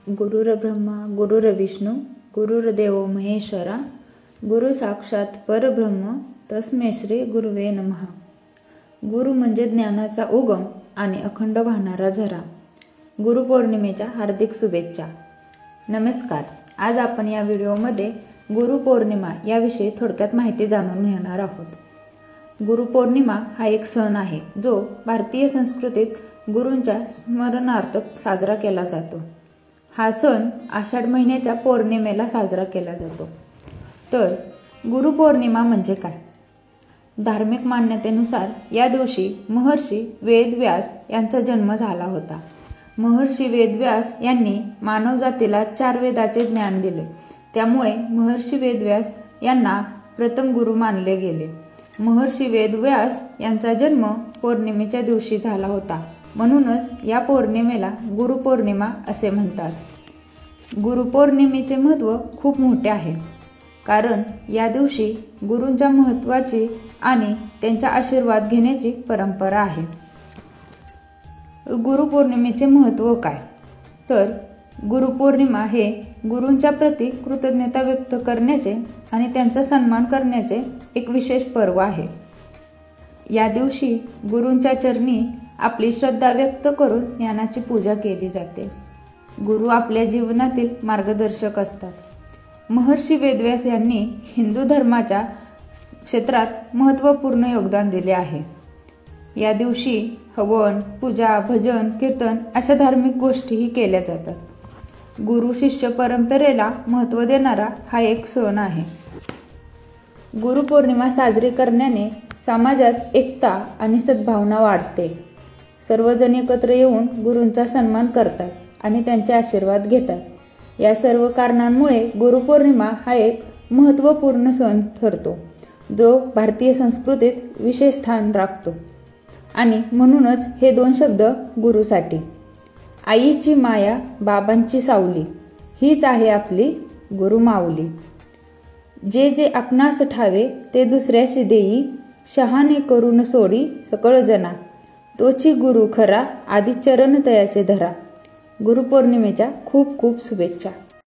गुरुर्ब्रह्मा गुरुर्विष्णू गुरुर्देव महेश्वरा गुरु साक्षात परब्रह्म तस्मै श्री गुरुवे नमः। गुरु म्हणजे ज्ञानाचा उगम आणि अखंड वाहणारा झरा। गुरुपौर्णिमेच्या हार्दिक शुभेच्छा। नमस्कार, आज आपण या व्हिडिओमध्ये गुरुपौर्णिमा याविषयी थोडक्यात माहिती जाणून घेणार आहोत। गुरुपौर्णिमा हा एक सण आहे जो भारतीय संस्कृतीत गुरूंच्या स्मरणार्थ साजरा केला जातो। हा सण आषाढ महिन्याच्या पौर्णिमेला साजरा केला जातो। तर गुरुपौर्णिमा म्हणजे काय? धार्मिक मान्यतेनुसार या दिवशी महर्षी वेदव्यास यांचा जन्म झाला होता। महर्षी वेदव्यास यांनी मानवजातीला 4 वेदाचे ज्ञान दिले, त्यामुळे महर्षी वेदव्यास यांना प्रथम गुरु मानले गेले। महर्षी वेदव्यास यांचा जन्म पौर्णिमेच्या दिवशी झाला होता, म्हणूनच या पौर्णिमेला गुरुपौर्णिमा असे म्हणतात। गुरुपौर्णिमेचे महत्त्व खूप मोठे आहे, कारण या दिवशी गुरूंच्या महत्त्वाची आणि त्यांचा आशीर्वाद घेण्याची परंपरा आहे। गुरुपौर्णिमेचे महत्त्व काय? तर गुरुपौर्णिमा हे गुरूंच्या प्रती कृतज्ञता व्यक्त करण्याचे आणि त्यांचा सन्मान करण्याचे एक विशेष पर्व आहे। या दिवशी गुरूंच्या चरणी आपली श्रद्धा व्यक्त करून ज्ञानाची पूजा केली जाते। गुरु आपल्या जीवनातील मार्गदर्शक असतात। महर्षी वेदव्यास यांनी हिंदू धर्माच्या क्षेत्रात महत्त्वपूर्ण योगदान दिले आहे। या दिवशी हवन, पूजा, भजन, कीर्तन अशा धार्मिक गोष्टीही केल्या जातात। गुरु शिष्य परंपरेला महत्त्व देणारा हा एक सण आहे। गुरुपौर्णिमा साजरी करण्याने समाजात एकता आणि सद्भावना वाढते। सर्वजण एकत्र येऊन गुरूंचा सन्मान करतात आणि त्यांचे आशीर्वाद घेतात। या सर्व कारणांमुळे गुरुपौर्णिमा हा एक महत्त्वपूर्ण सण ठरतो, जो भारतीय संस्कृतीत विशेष स्थान राखतो। आणि म्हणूनच हे 2 शब्द गुरुसाठी। आईची माया, बाबांची सावली, हीच आहे आपली गुरुमाऊली। जे जे आपणास ठावे ते दुसऱ्याशी देई, शहाणे करून सोडी सकळ जना, तोची गुरु खरा आदी चरण तयाचे धरा। गुरुपौर्णिमेच्या खूप खूप शुभेच्छा।